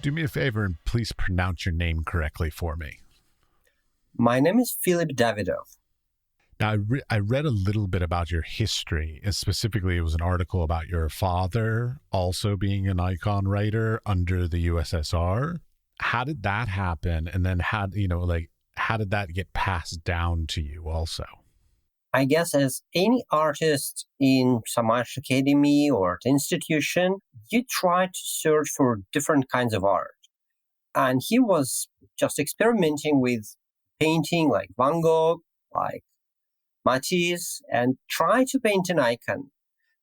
do me a favor and please pronounce your name correctly for me? My name is Davydov. Now, I read a little bit about your history, and specifically it was an article about your father also being an icon writer under the USSR. How did that happen? And then how did that get passed down to you also? I guess as any artist in some art academy or art institution, you try to search for different kinds of art. And he was just experimenting with painting like Van Gogh, like Matisse, and try to paint an icon.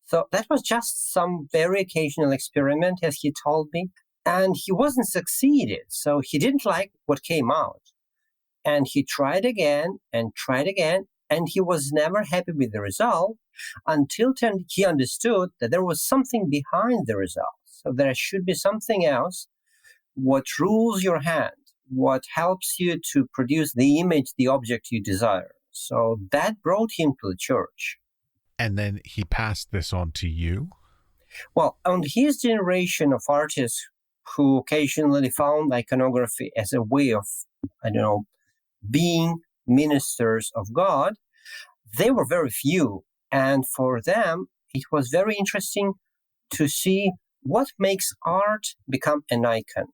So that was just some very occasional experiment, as he told me. And he wasn't succeeded, so he didn't like what came out. And he tried again, and he was never happy with the result until he understood that there was something behind the result. So there should be something else. What rules your hand? What helps you to produce the image, the object you desire? So that brought him to the church. And then he passed this on to you? Well, on his generation of artists who occasionally found iconography as a way of, being ministers of God, they were very few. And for them, it was very interesting to see what makes art become an icon.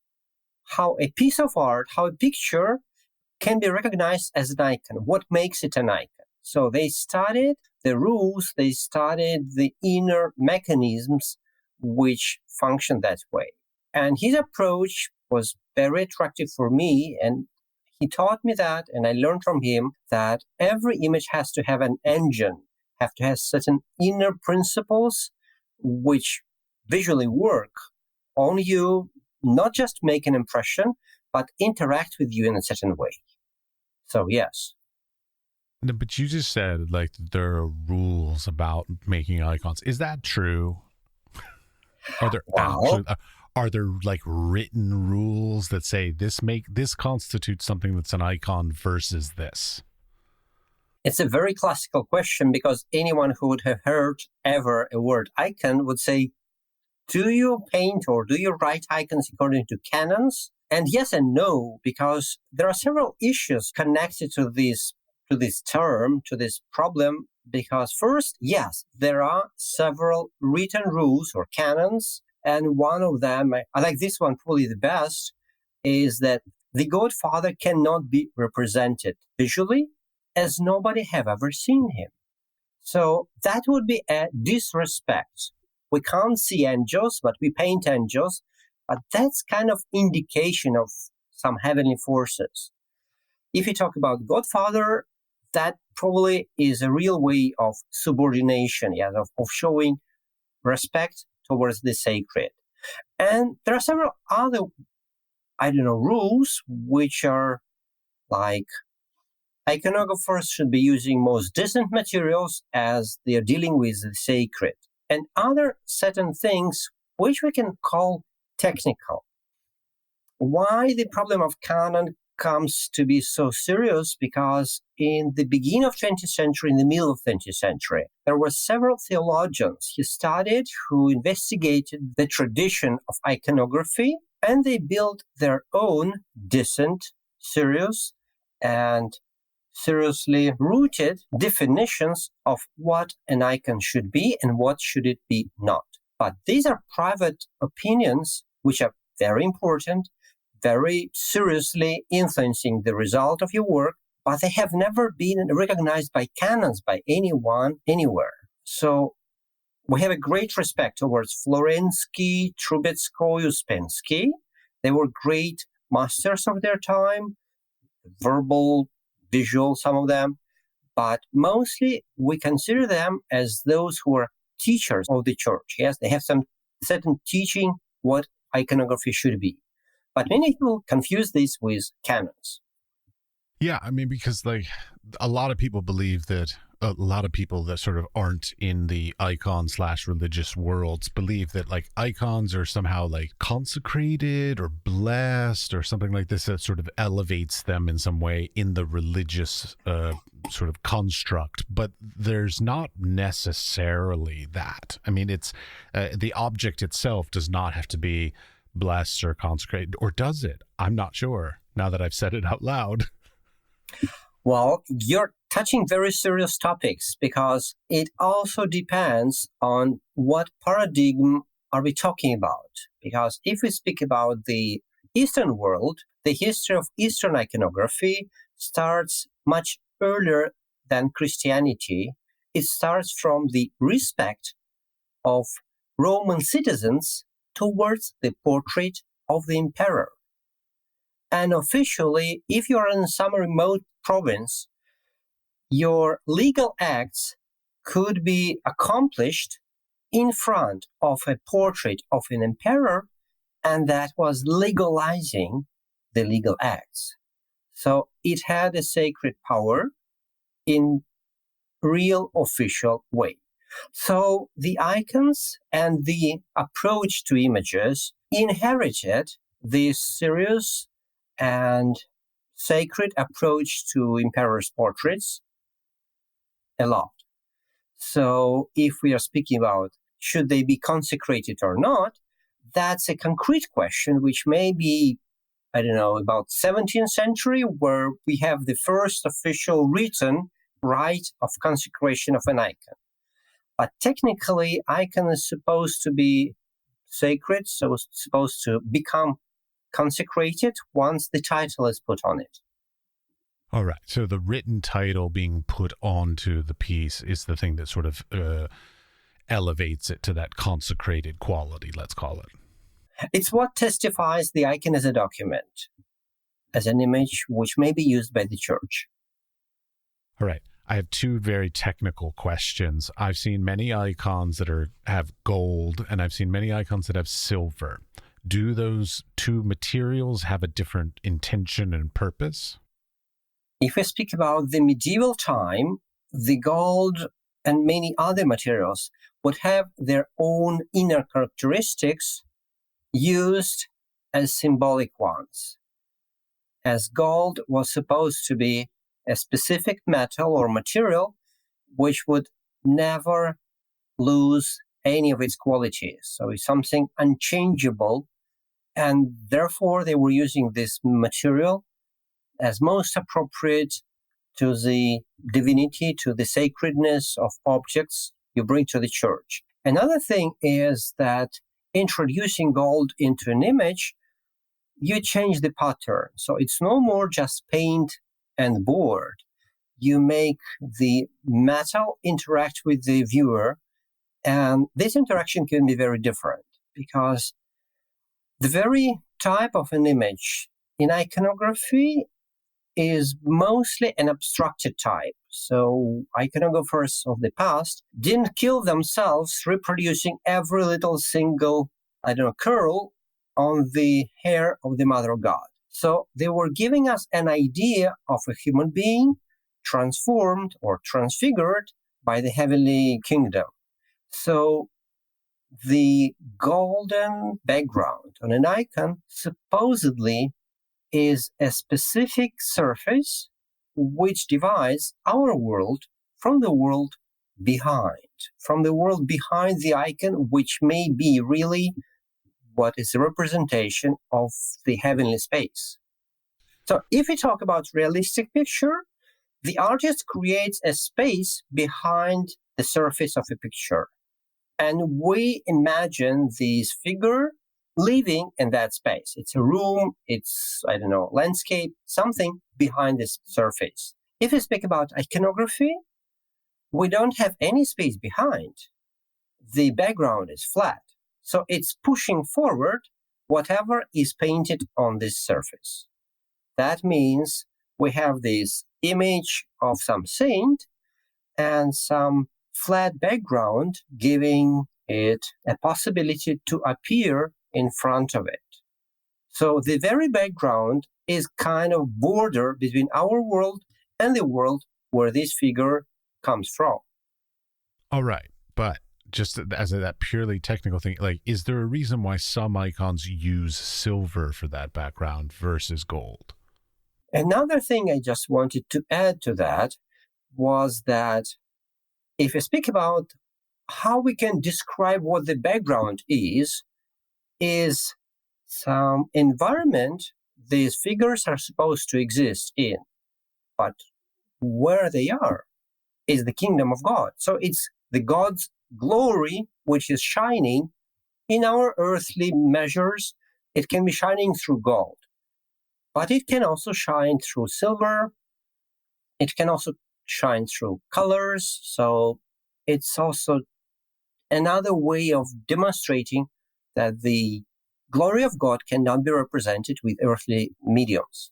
How a piece of art, how a picture can be recognized as an icon. What makes it an icon? So they studied the rules, they studied the inner mechanisms which function that way. And his approach was very attractive for me, and he taught me that, and I learned from him that every image has to have an engine, have to have certain inner principles which visually work on you, not just make an impression, but interact with you in a certain way. So, yes. No, but you just said, there are rules about making icons. Is that true? Are there written rules that say this constitutes something that's an icon versus this? It's a very classical question, because anyone who would have heard ever a word icon would say, do you paint or do you write icons according to canons? And yes and no, because there are several issues connected to this term, to this problem. Because first, yes, there are several written rules or canons. And one of them, I like this one probably the best, is that the Godfather cannot be represented visually as nobody have ever seen him. So that would be a disrespect. We can't see angels, but we paint angels. But that's kind of indication of some heavenly forces. If you talk about Godfather, that probably is a real way of subordination, of showing respect towards the sacred. And there are several other, rules, which are like iconographers should be using most decent materials as they are dealing with the sacred, and other certain things which we can call technical. Why the problem of canon comes to be so serious? Because in the beginning of 20th century, in the middle of 20th century, there were several theologians who investigated the tradition of iconography, and they built their own decent, serious, and seriously rooted definitions of what an icon should be and what should it be not. But these are private opinions which are very important, very seriously influencing the result of your work, but they have never been recognized by canons, by anyone, anywhere. So we have a great respect towards Florensky, Trubetskoy, Uspensky. They were great masters of their time, verbal, visual, some of them, but mostly we consider them as those who are teachers of the church. Yes, they have some certain teaching what iconography should be. But many people confuse this with canons. Yeah, because a lot of people believe that a lot of people that sort of aren't in the icon/religious worlds believe that icons are somehow consecrated or blessed or something like this that sort of elevates them in some way in the religious sort of construct. But there's not necessarily that. It's the object itself does not have to be bless or consecrate, or does it? I'm not sure now that I've said it out loud. Well, you're touching very serious topics because it also depends on what paradigm are we talking about. Because if we speak about the Eastern world, the history of Eastern iconography starts much earlier than Christianity. It starts from the respect of Roman citizens towards the portrait of the emperor. And officially, if you are in some remote province, your legal acts could be accomplished in front of a portrait of an emperor, and that was legalizing the legal acts. So it had a sacred power in real official way. So the icons and the approach to images inherited this serious and sacred approach to emperor's portraits a lot. So if we are speaking about should they be consecrated or not, that's a concrete question which may be, I don't know, about 17th century, where we have the first official written rite of consecration of an icon. But technically, icon is supposed to be sacred, so it's supposed to become consecrated once the title is put on it. All right. So the written title being put onto the piece is the thing that sort of elevates it to that consecrated quality, let's call it. It's what testifies the icon as a document, as an image which may be used by the church. All right. I have two very technical questions. I've seen many icons that have gold, and I've seen many icons that have silver. Do those two materials have a different intention and purpose? If we speak about the medieval time, the gold and many other materials would have their own inner characteristics used as symbolic ones. As gold was supposed to be a specific metal or material which would never lose any of its qualities. So it's something unchangeable, and therefore they were using this material as most appropriate to the divinity, to the sacredness of objects you bring to the church. Another thing is that introducing gold into an image, you change the pattern. So it's no more just paint and board. You make the metal interact with the viewer, and this interaction can be very different because the very type of an image in iconography is mostly an abstracted type. So iconographers of the past didn't kill themselves reproducing every little single, curl on the hair of the Mother of God. So they were giving us an idea of a human being transformed or transfigured by the heavenly kingdom. So the golden background on an icon supposedly is a specific surface which divides our world from the world behind, the icon, which may be really what is a representation of the heavenly space. So if we talk about realistic picture, the artist creates a space behind the surface of a picture. And we imagine this figure living in that space. It's a room, it's, landscape, something behind this surface. If we speak about iconography, we don't have any space behind. The background is flat. So it's pushing forward whatever is painted on this surface. That means we have this image of some saint and some flat background giving it a possibility to appear in front of it. So the very background is kind of border between our world and the world where this figure comes from. All right. But just as that purely technical thing, is there a reason why some icons use silver for that background versus gold? Another thing I just wanted to add to that was that if I speak about how we can describe what the background is some environment these figures are supposed to exist in, but where they are is the kingdom of God. So it's the God's glory which is shining in our earthly measures. It can be shining through gold, but it can also shine through silver. It can also shine through colors. So it's also another way of demonstrating that the glory of God cannot be represented with earthly mediums.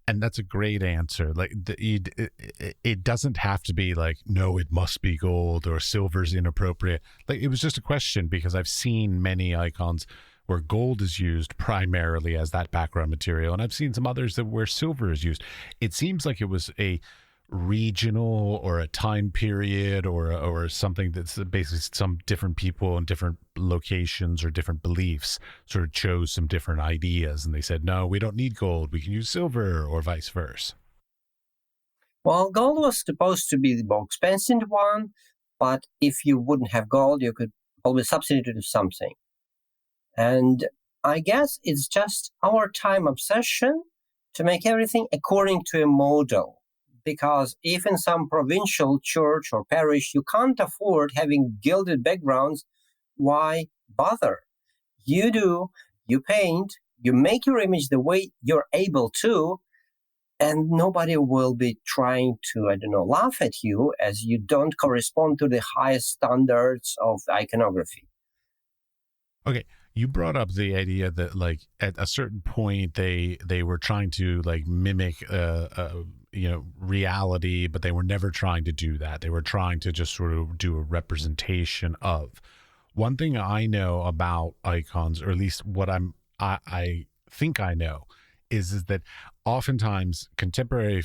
And that's a great answer. Like it doesn't have to be like, no, it must be gold or silver's inappropriate. Like it was just a question because I've seen many icons where gold is used primarily as that background material, and I've seen some others that where silver is used. It seems like it was a regional or a time period or something that's basically some different people in different locations or different beliefs sort of chose some different ideas and they said, no, we don't need gold, we can use silver, or vice versa. Well, gold was supposed to be the more expensive one, but if you wouldn't have gold, you could always substitute it with something. And I guess it's just our time obsession to make everything according to a model. Because if in some provincial church or parish you can't afford having gilded backgrounds, why bother? You do, you paint, you make your image the way you're able to, and nobody will be trying to, laugh at you as you don't correspond to the highest standards of iconography. Okay, you brought up the idea that like at a certain point they were trying to like mimic reality, but they were never trying to do that. They were trying to just sort of do a representation of. One thing I know about icons, or at least what I think I know, is that oftentimes contemporary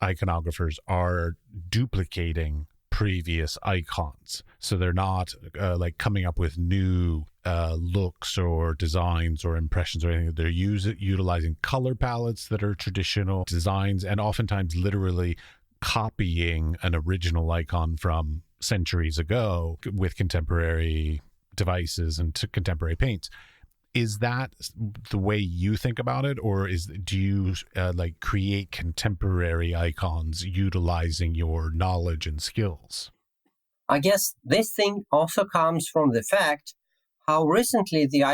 iconographers are duplicating previous icons, so they're not like coming up with new looks or designs or impressions or anything. They're utilizing color palettes that are traditional designs, and oftentimes literally copying an original icon from centuries ago with contemporary devices and contemporary paints. Is that the way you think about it, or do you like create contemporary icons utilizing your knowledge and skills? I guess this thing also comes from the fact how recently the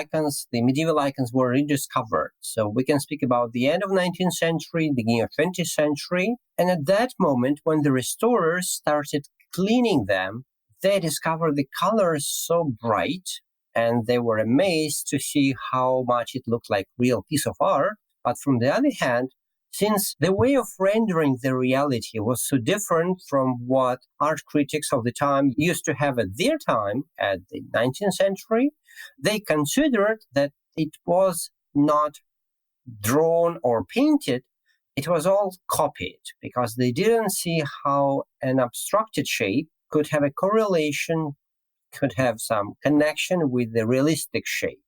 medieval icons were rediscovered. So we can speak about the end of 19th century, beginning of 20th century. And at that moment, when the restorers started cleaning them, they discovered the colors so bright, and they were amazed to see how much it looked like real piece of art. But from the other hand, since the way of rendering the reality was so different from what art critics of the time used to have at their time, at the 19th century, they considered that it was not drawn or painted, it was all copied, because they didn't see how an abstracted shape could have a correlation, could have some connection with the realistic shape.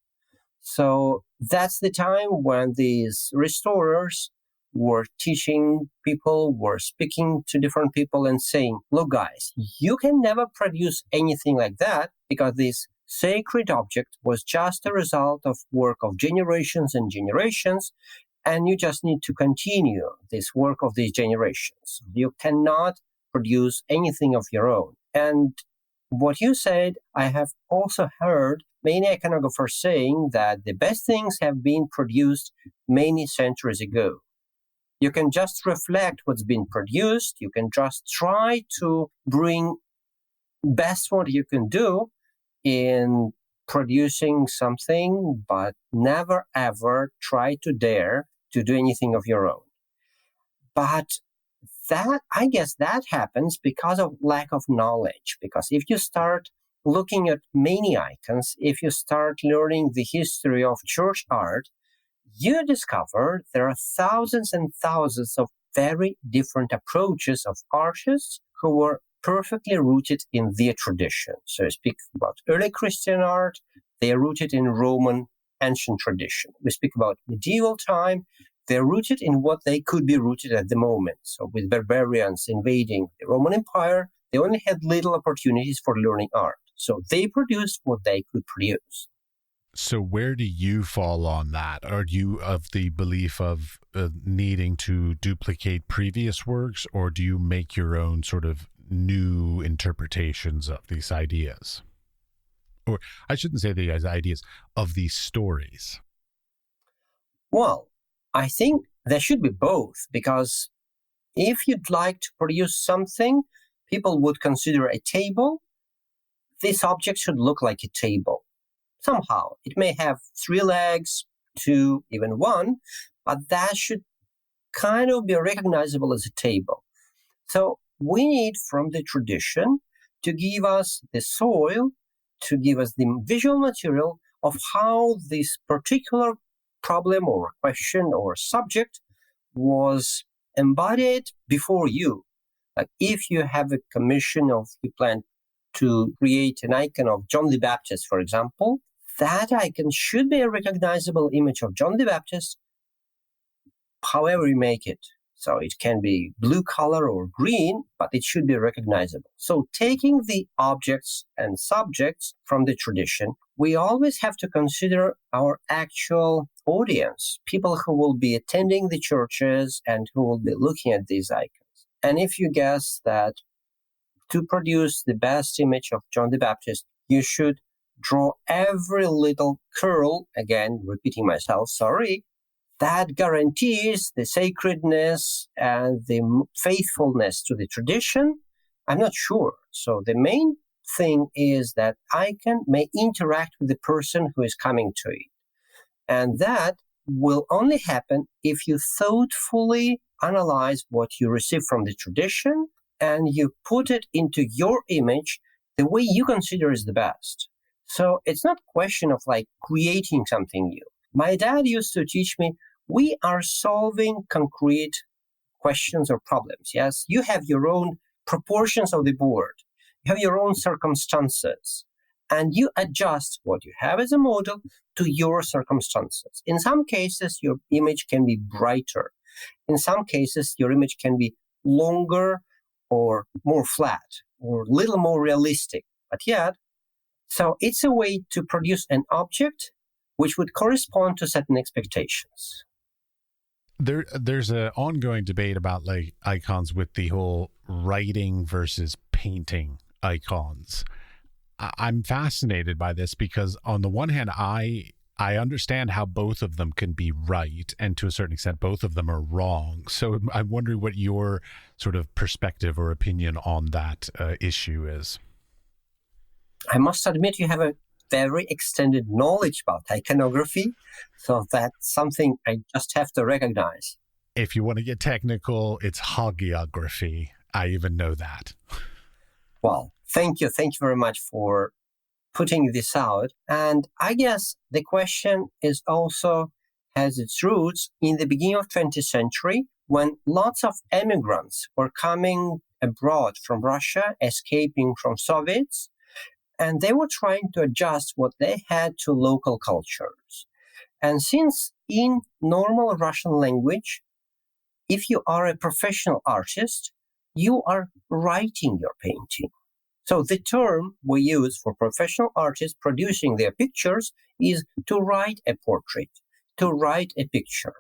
So that's the time when these restorers were teaching people, were speaking to different people and saying, look, guys, you can never produce anything like that because this sacred object was just a result of work of generations and generations, and you just need to continue this work of these generations. You cannot produce anything of your own. And what you said, I have also heard many iconographers saying that the best things have been produced many centuries ago. You can just reflect what's been produced. You can just try to bring best what you can do in producing something, but never ever try to dare to do anything of your own. But I guess that happens because of lack of knowledge. Because if you start looking at many icons, if you start learning the history of church art, you discover there are thousands and thousands of very different approaches of artists who were perfectly rooted in their tradition. So I speak about early Christian art, they are rooted in Roman ancient tradition. We speak about medieval time, they're rooted in what they could be rooted at the moment. So with barbarians invading the Roman Empire, they only had little opportunities for learning art. So they produced what they could produce. So where do you fall on that? Are you of the belief of needing to duplicate previous works, or do you make your own sort of new interpretations of these ideas? Or I shouldn't say the ideas, of these stories. Well, I think there should be both, because if you'd like to produce something, people would consider a table. This object should look like a table. Somehow, it may have 3 legs, 2, even 1, but that should kind of be recognizable as a table. So we need from the tradition to give us the soil, to give us the visual material of how this particular problem or question or subject was embodied before you. Like if you have a commission of, you plan to create an icon of John the Baptist, for example, that icon should be a recognizable image of John the Baptist, however you make it. So it can be blue color or green, but it should be recognizable. So taking the objects and subjects from the tradition, we always have to consider our actual audience, people who will be attending the churches and who will be looking at these icons. And if you guess that to produce the best image of John the Baptist, you should draw every little curl, again, repeating myself, sorry, that guarantees the sacredness and the faithfulness to the tradition, I'm not sure. So the main thing is that icon may interact with the person who is coming to it. And that will only happen if you thoughtfully analyze what you receive from the tradition and you put it into your image the way you consider is the best. So it's not a question of like creating something new. My dad used to teach me, we are solving concrete questions or problems. Yes, you have your own proportions of the board. You have your own circumstances. And you adjust what you have as a model to your circumstances. In some cases, your image can be brighter. In some cases, your image can be longer or more flat or a little more realistic. But yet, so it's a way to produce an object which would correspond to certain expectations. There's an ongoing debate about like icons with the whole writing versus painting icons. I'm fascinated by this because on the one hand, I understand how both of them can be right, and to a certain extent, both of them are wrong. So I'm wondering what your sort of perspective or opinion on that issue is. I must admit, you have a very extended knowledge about iconography, so that's something I just have to recognize. If you want to get technical, it's hagiography. I even know that. Well, thank you very much for putting this out. And I guess the question is also has its roots in the beginning of 20th century when lots of immigrants were coming abroad from Russia, escaping from Soviets, and they were trying to adjust what they had to local cultures. And since in normal Russian language, if you are a professional artist, you are writing your painting. So the term we use for professional artists producing their pictures is to write a portrait, to write a picture.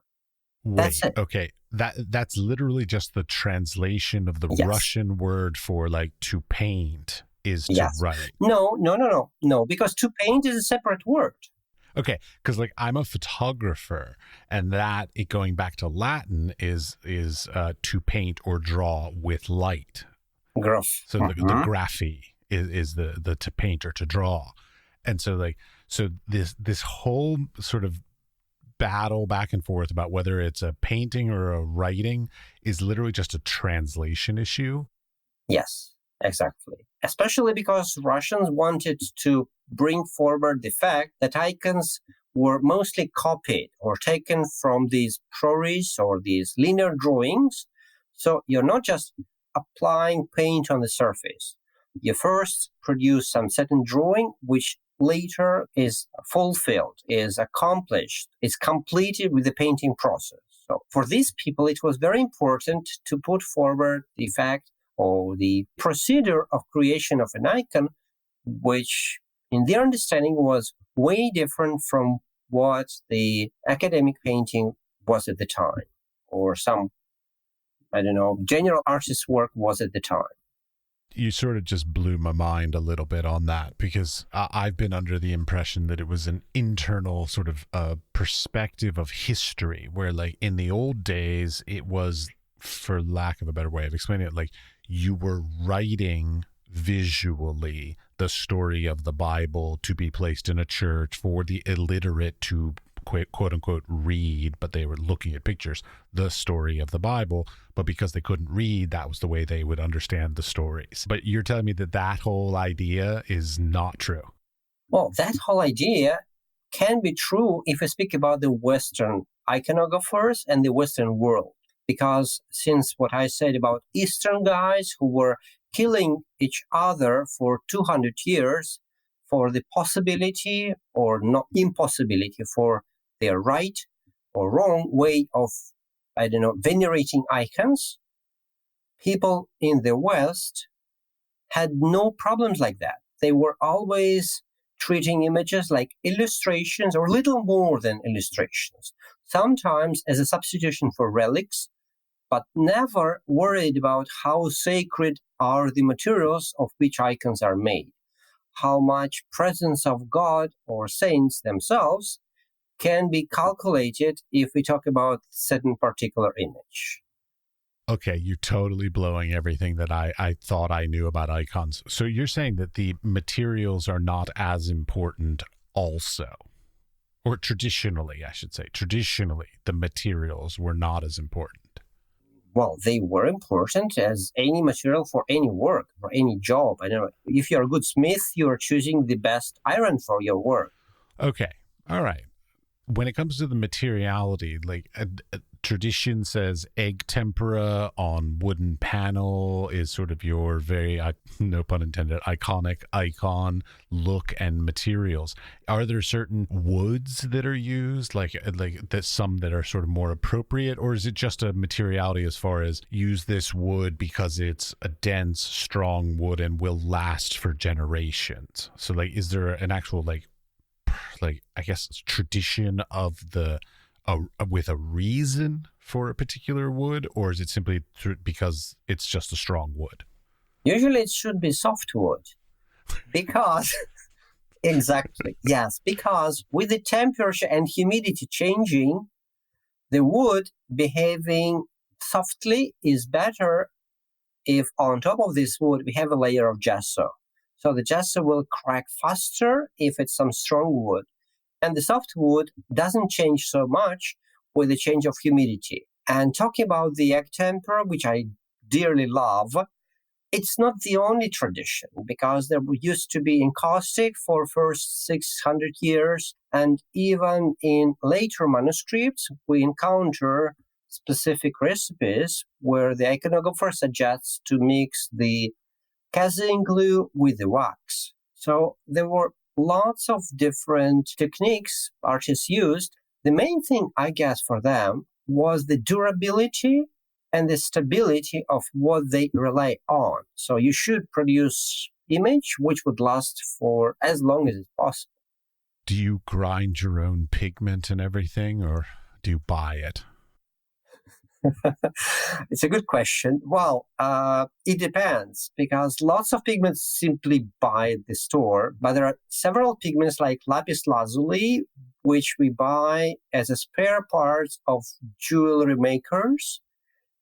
That's it. Okay. That's literally just the translation of the Yes. Russian word for like to paint is to write. No, because to paint is a separate word. Okay, because like I'm a photographer, and that it going back to Latin is to paint or draw with light. Graph. So the graphy is the to paint or to draw, and so this whole sort of battle back and forth about whether it's a painting or a writing is literally just a translation issue. Yes, exactly. Especially because Russians wanted to bring forward the fact that icons were mostly copied or taken from these prose or these linear drawings. So you're not just applying paint on the surface. You first produce some certain drawing, which later is fulfilled, is accomplished, is completed with the painting process. So for these people, it was very important to put forward the fact or the procedure of creation of an icon, which in their understanding was way different from what the academic painting was at the time, or some, general artist work was at the time. You sort of just blew my mind a little bit on that, because I've been under the impression that it was an internal sort of perspective of history, where like in the old days, it was, for lack of a better way of explaining it, like you were writing visually the story of the Bible to be placed in a church for the illiterate to quote unquote read, but they were looking at pictures, the story of the Bible. But because they couldn't read, that was the way they would understand the stories. But you're telling me that that whole idea is not true. Well, that whole idea can be true if we speak about the Western iconographers and the Western world. Because since what I said about Eastern guys who were killing each other for 200 years for the possibility or not impossibility for their right or wrong way of, venerating icons, people in the West had no problems like that. They were always treating images like illustrations or little more than illustrations, sometimes as a substitution for relics, but never worried about how sacred are the materials of which icons are made, how much presence of God or saints themselves can be calculated if we talk about certain particular image. Okay, you're totally blowing everything that I thought I knew about icons. So you're saying that the materials are not as important also? Or traditionally, I should say, the materials were not as important. Well, they were important as any material for any work, for any job. If you're a good smith, you're choosing the best iron for your work. Okay, all right. When it comes to the materiality, like a tradition says egg tempera on wooden panel is sort of your very, no pun intended, iconic icon look and materials. Are there certain woods that are used, like that, some that are sort of more appropriate, or is it just a materiality as far as use this wood because it's a dense, strong wood and will last for generations? So like, is there an actual I guess tradition of with a reason for a particular wood, or is it simply because it's just a strong wood? Usually it should be softwood because exactly, yes, because with the temperature and humidity changing, the wood behaving softly is better if on top of this wood we have a layer of gesso. So the gesso will crack faster if it's some strong wood. And the soft wood doesn't change so much with the change of humidity. And talking about the egg tempera, which I dearly love, it's not the only tradition, because there used to be encaustic for first 600 years. And even in later manuscripts, we encounter specific recipes where the iconographer suggests to mix the casein glue with the wax. So there were lots of different techniques artists used. The main thing, I guess, for them was the durability and the stability of what they rely on. So you should produce image which would last for as long as it's possible. Do you grind your own pigment and everything, or do you buy it? It's a good question. Well, it depends, because lots of pigments simply buy at the store, but there are several pigments like lapis lazuli, which we buy as a spare part of jewelry makers.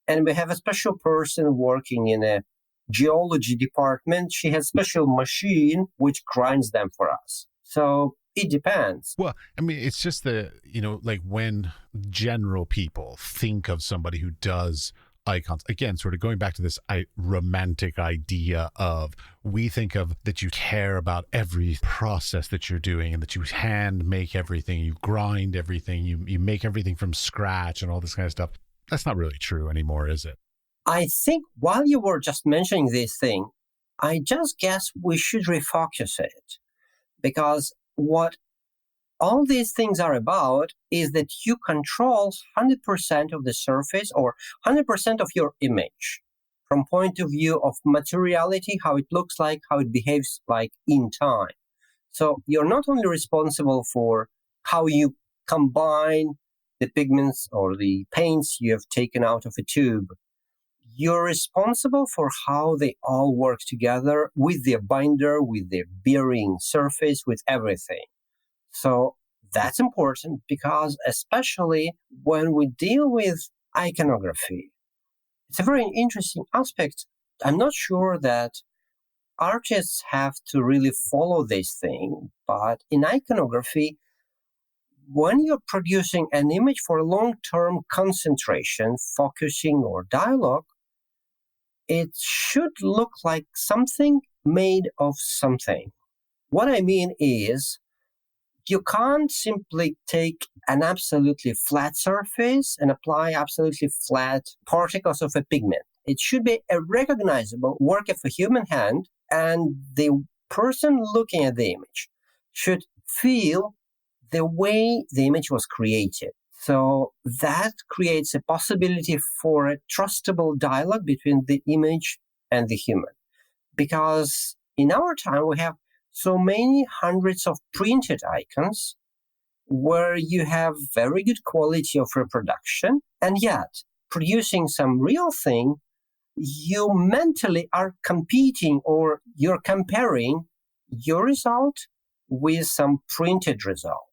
And we have a special person working in a geology department. She has a special machine which grinds them for us. So it depends. Well, I mean, it's just like when general people think of somebody who does icons, again, sort of going back to this romantic idea of, we think of that you care about every process that you're doing and that you hand make everything, you grind everything, you make everything from scratch and all this kind of stuff. That's not really true anymore, is it? I think while you were just mentioning this thing, I just guess we should refocus it, because what all these things are about is that you control 100% of the surface or 100% of your image from point of view of materiality, how it looks like, how it behaves like in time. So you're not only responsible for how you combine the pigments or the paints you have taken out of a tube, you're responsible for how they all work together with their binder, with their bearing surface, with everything. So that's important because especially when we deal with iconography, it's a very interesting aspect. I'm not sure that artists have to really follow this thing, but in iconography, when you're producing an image for long-term concentration, focusing, or dialogue, it should look like something made of something. What I mean is, you can't simply take an absolutely flat surface and apply absolutely flat particles of a pigment. It should be a recognizable work of a human hand, and the person looking at the image should feel the way the image was created. So that creates a possibility for a trustable dialogue between the image and the human. Because in our time, we have so many hundreds of printed icons where you have very good quality of reproduction, and yet producing some real thing, you mentally are competing or you're comparing your result with some printed result.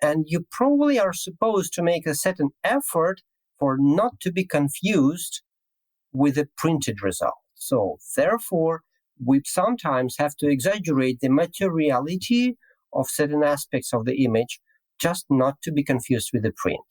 And you probably are supposed to make a certain effort for not to be confused with a printed result. So therefore, we sometimes have to exaggerate the materiality of certain aspects of the image just not to be confused with the print.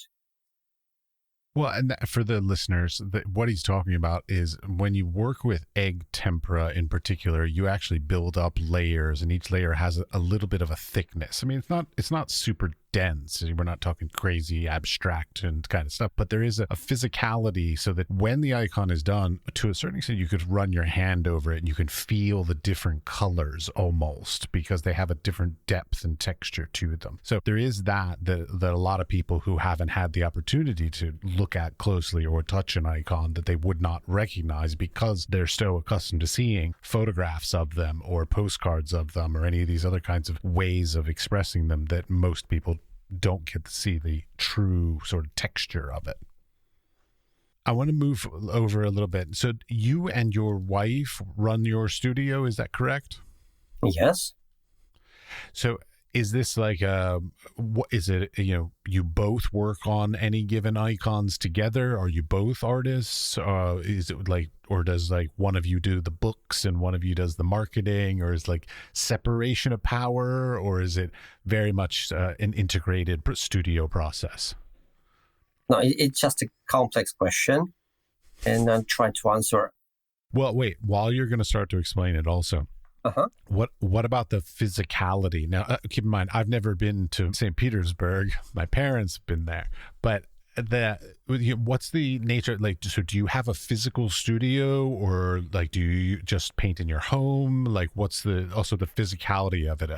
Well, and for the listeners, what he's talking about is when you work with egg tempera in particular, you actually build up layers, and each layer has a little bit of a thickness. I mean, it's not super dense. We're not talking crazy abstract and kind of stuff, but there is a physicality so that when the icon is done, to a certain extent, you could run your hand over it and you can feel the different colors almost because they have a different depth and texture to them. So there is that a lot of people who haven't had the opportunity to look at closely or touch an icon that they would not recognize because they're so accustomed to seeing photographs of them or postcards of them or any of these other kinds of ways of expressing them that most people don't get to see the true sort of texture of it. I want to move over a little bit. So you and your wife run your studio, is that correct? Yes. So is this like what is it, you both work on any given icons together? Are you both artists? Is it like, or does like one of you do the books and one of you does the marketing, or is like separation of power, or is it very much an integrated studio process? No, it's just a complex question, and I'm trying to answer. Well, wait, while you're going to start to explain it also, Uh-huh. What about the physicality? Now, keep in mind, I've never been to St. Petersburg. My parents have been there, but what's the nature? Like, so do you have a physical studio, or like, do you just paint in your home? Like, what's the physicality of it?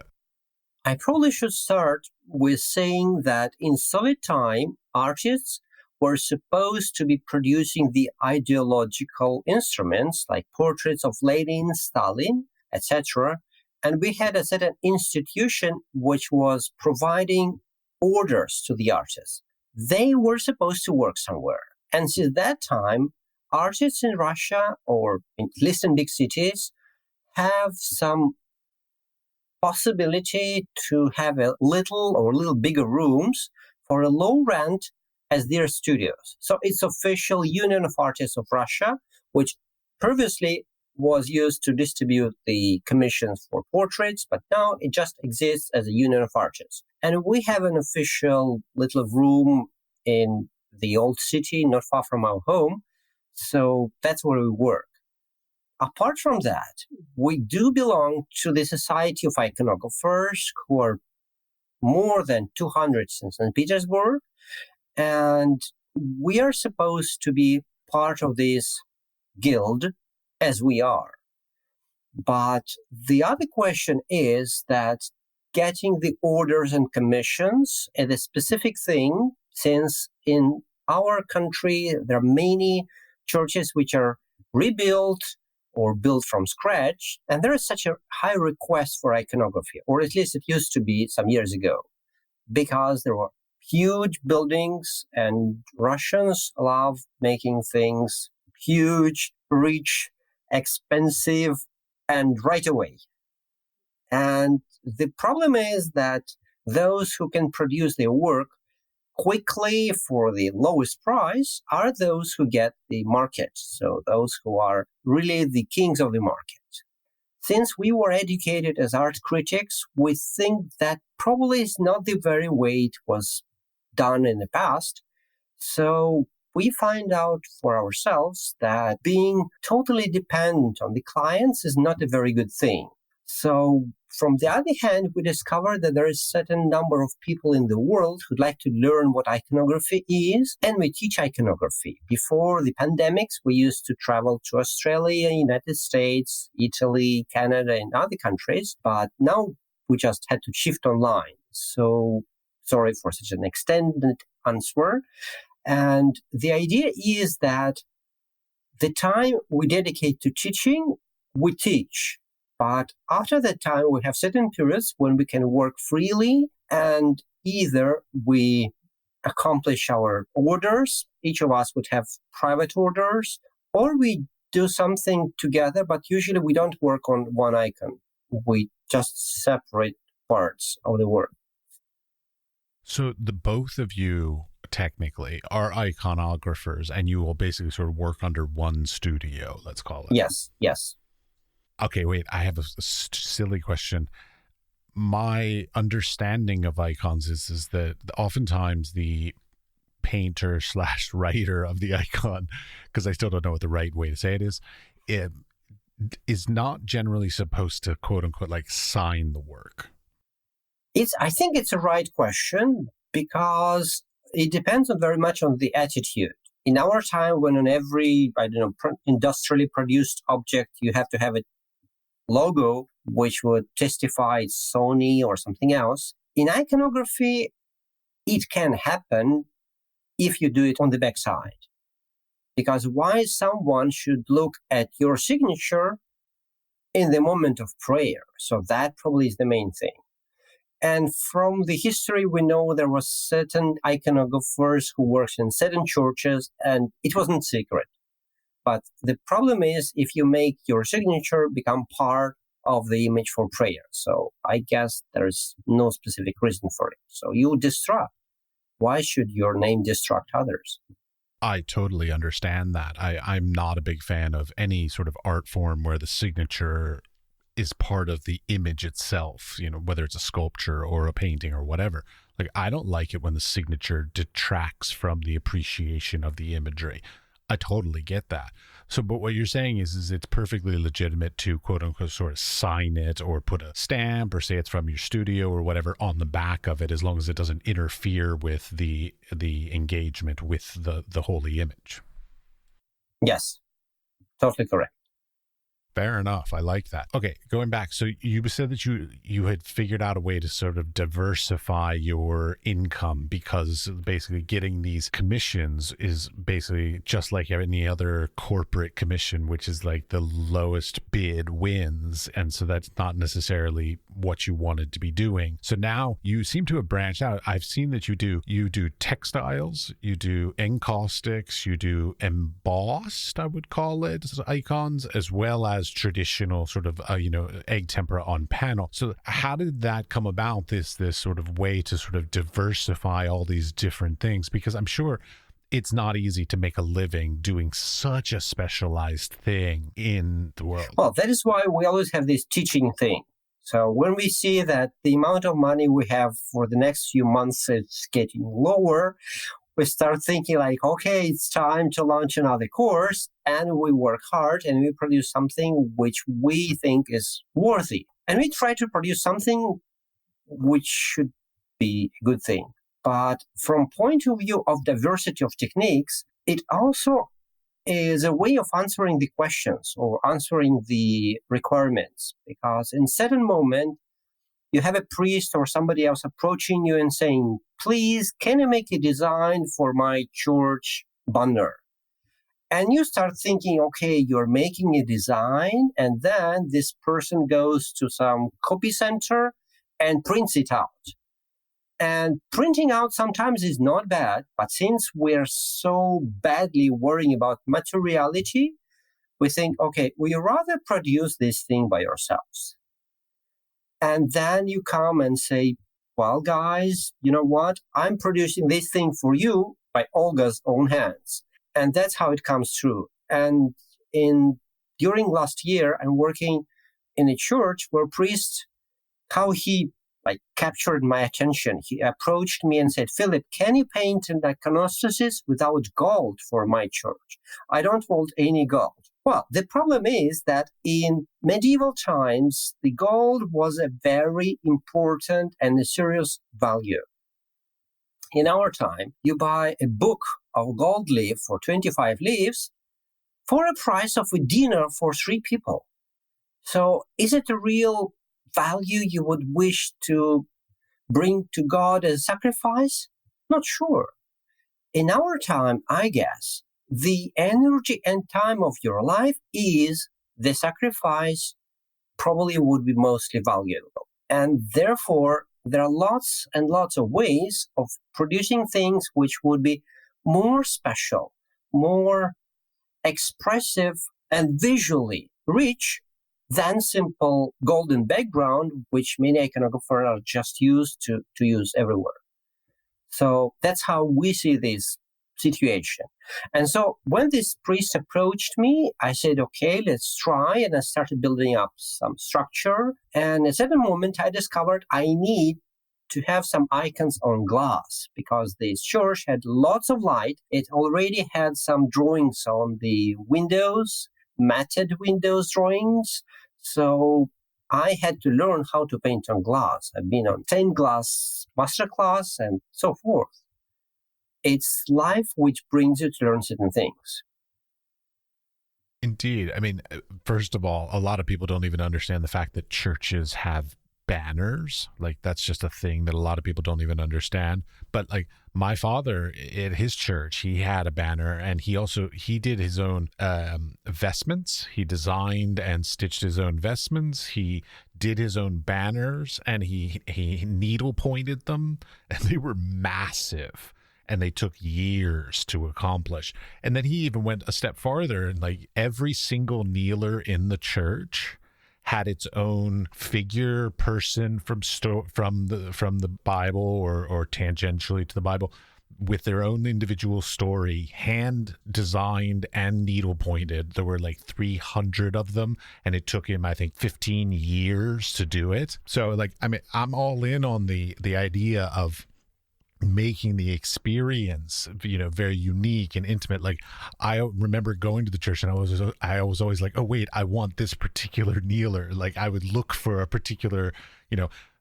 I probably should start with saying that in Soviet time, artists were supposed to be producing the ideological instruments like portraits of Lenin, Stalin, etc. And we had a certain institution which was providing orders to the artists. They were supposed to work somewhere. And since that time, artists in Russia, or at least in big cities, have some possibility to have a little bigger rooms for a low rent as their studios. So it's official Union of Artists of Russia, which previously was used to distribute the commissions for portraits, but now it just exists as a Union of Artists. And we have an official little room in the old city, not far from our home. So that's where we work. Apart from that, we do belong to the Society of Iconographers, who are more than 200 in St. Petersburg, and we are supposed to be part of this guild, as we are. But the other question is that getting the orders and commissions is a specific thing, since in our country there are many churches which are rebuilt or built from scratch. And there is such a high request for iconography, or at least it used to be some years ago, because there were huge buildings and Russians love making things huge, rich, expensive, and right away. And the problem is that those who can produce their work quickly for the lowest price are those who get the market. So those who are really the kings of the market. Since we were educated as art critics, we think that probably is not the very way it was done in the past. So we find out for ourselves that being totally dependent on the clients is not a very good thing. So from the other hand, we discovered that there is a certain number of people in the world who'd like to learn what iconography is, and we teach iconography. Before the pandemics, we used to travel to Australia, United States, Italy, Canada, and other countries, but now we just had to shift online. So sorry for such an extended answer. And the idea is that the time we dedicate to teaching, we teach. But after that time, we have certain periods when we can work freely, and either we accomplish our orders, each of us would have private orders, or we do something together, but usually we don't work on one icon. We just separate parts of the work. So the both of you technically are iconographers, and you will basically sort of work under one studio, let's call it. Yes. Okay, wait, I have a silly question. My understanding of icons is that oftentimes the painter / writer of the icon, because I still don't know what the right way to say it is not generally supposed to, quote unquote, like sign the work. I think it's a right question, because it depends very much on the attitude. In our time, when on every, industrially produced object, you have to have a logo which would testify it's Sony or something else. In iconography, it can happen if you do it on the backside. Because why someone should look at your signature in the moment of prayer? So that probably is the main thing. And from the history, we know there was certain iconographers who worked in certain churches, and it wasn't secret. But the problem is if you make your signature become part of the image for prayer. So I guess there's no specific reason for it. So you distract. Why should your name distract others? I totally understand that. I'm not a big fan of any sort of art form where the signature is part of the image itself, whether it's a sculpture or a painting or whatever. Like, I don't like it when the signature detracts from the appreciation of the imagery. I totally get that. So, but what you're saying is it's perfectly legitimate to, quote unquote, sort of sign it or put a stamp or say it's from your studio or whatever on the back of it, as long as it doesn't interfere with the engagement with the holy image. Yes, totally correct. Fair enough. I like that. Okay, going back. So you said that you had figured out a way to sort of diversify your income, because basically getting these commissions is basically just like any other corporate commission, which is like the lowest bid wins. And so that's not necessarily what you wanted to be doing. So now you seem to have branched out. I've seen that you do textiles, you do encaustics, you do embossed, I would call it, icons, as well as traditional sort of egg tempera on panel. So how did that come about, this sort of way to sort of diversify all these different things? Because I'm sure it's not easy to make a living doing such a specialized thing in the world. Well, that is why we always have this teaching thing. So when we see that the amount of money we have for the next few months is getting lower, we start thinking like, okay, it's time to launch another course, and we work hard and we produce something which we think is worthy. And we try to produce something which should be a good thing. But from point of view of diversity of techniques, it also is a way of answering the questions or answering the requirements. Because in certain moment, you have a priest or somebody else approaching you and saying, please, can you make a design for my church banner? And you start thinking, okay, you're making a design, and then this person goes to some copy center and prints it out. And printing out sometimes is not bad, but since we're so badly worrying about materiality, we think, okay, we rather produce this thing by ourselves. And then you come and say, well, guys, you know what? I'm producing this thing for you by Olga's own hands. And that's how it comes through. And during last year, I'm working in a church where priest, how he captured my attention. He approached me and said, Philip, can you paint an iconostasis without gold for my church? I don't want any gold. Well, the problem is that in medieval times, the gold was a very important and a serious value. In our time, you buy a book of gold leaf for 25 leaves for a price of a dinner for 3 people. So is it a real value you would wish to bring to God as a sacrifice? Not sure. In our time, I guess, the energy and time of your life is the sacrifice probably would be mostly valuable. And therefore, there are lots and lots of ways of producing things which would be more special, more expressive, and visually rich than simple golden background, which many iconographers are just used to use everywhere. So that's how we see this situation. And so when this priest approached me, I said, okay, let's try. And I started building up some structure. And at a certain moment, I discovered I need to have some icons on glass because this church had lots of light. It already had some drawings on the windows, matted windows drawings. So I had to learn how to paint on glass. I've been on stained glass masterclass and so forth. It's life which brings you to learn certain things. Indeed. I mean, first of all, a lot of people don't even understand the fact that churches have banners. Like, that's just a thing that a lot of people don't even understand. But like my father at his church, he had a banner, and he did his own vestments. He designed and stitched his own vestments. He did his own banners, and he needle pointed them, and they were massive. And they took years to accomplish. And then he even went a step farther, and like every single kneeler in the church had its own figure, person from the Bible or tangentially to the Bible, with their own individual story, hand designed and needle pointed. There were like 300 of them, and it took him, I think, 15 years to do it. So like, I mean, I'm all in on the idea of making the experience, very unique and intimate. Like, I remember going to the church, and I was always like, oh wait, I want this particular kneeler. Like, I would look for a particular,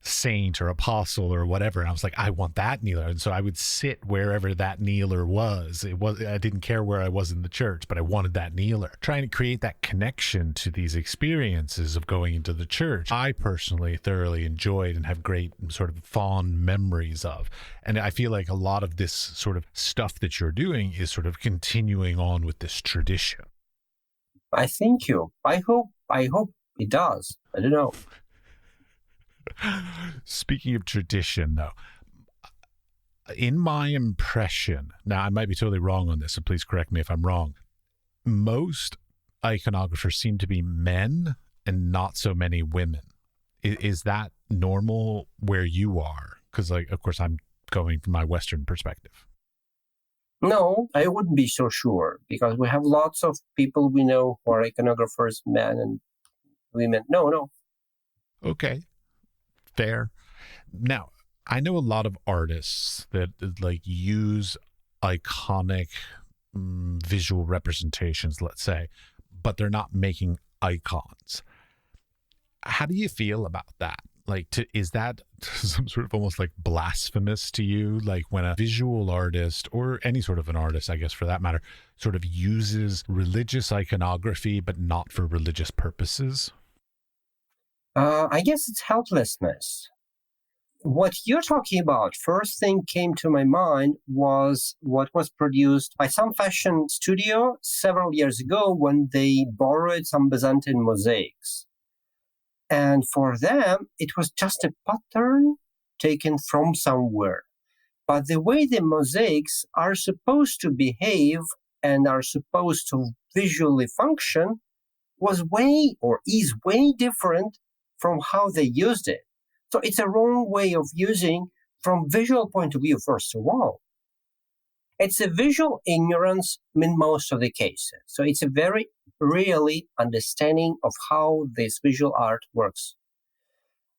saint or apostle or whatever, and I was like, I want that kneeler. And so I would sit wherever that kneeler was. I didn't care where I was in the church, but I wanted that kneeler. Trying to create that connection to these experiences of going into the church, I personally thoroughly enjoyed and have great sort of fond memories of. And I feel like a lot of this sort of stuff that you're doing is sort of continuing on with this tradition. I thank you. I hope it does. I don't know. Speaking of tradition, though, in my impression, now I might be totally wrong on this, so please correct me if I'm wrong, most iconographers seem to be men and not so many women. Is that normal where you are? Because, like, of course, I'm going from my Western perspective. No, I wouldn't be so sure, because we have lots of people we know who are iconographers, men and women. No. Okay. Fair. Now, I know a lot of artists that like use iconic visual representations, let's say, but they're not making icons. How do you feel about that? Like, is that some sort of almost like blasphemous to you? Like, when a visual artist, or any sort of an artist, I guess, for that matter, sort of uses religious iconography, but not for religious purposes? I guess it's helplessness. What you're talking about, first thing came to my mind was what was produced by some fashion studio several years ago when they borrowed some Byzantine mosaics. And for them, it was just a pattern taken from somewhere. But the way the mosaics are supposed to behave and are supposed to visually function was is way different from how they used it. So it's a wrong way of using from visual point of view, first of all. It's a visual ignorance in most of the cases. So it's a very really understanding of how this visual art works.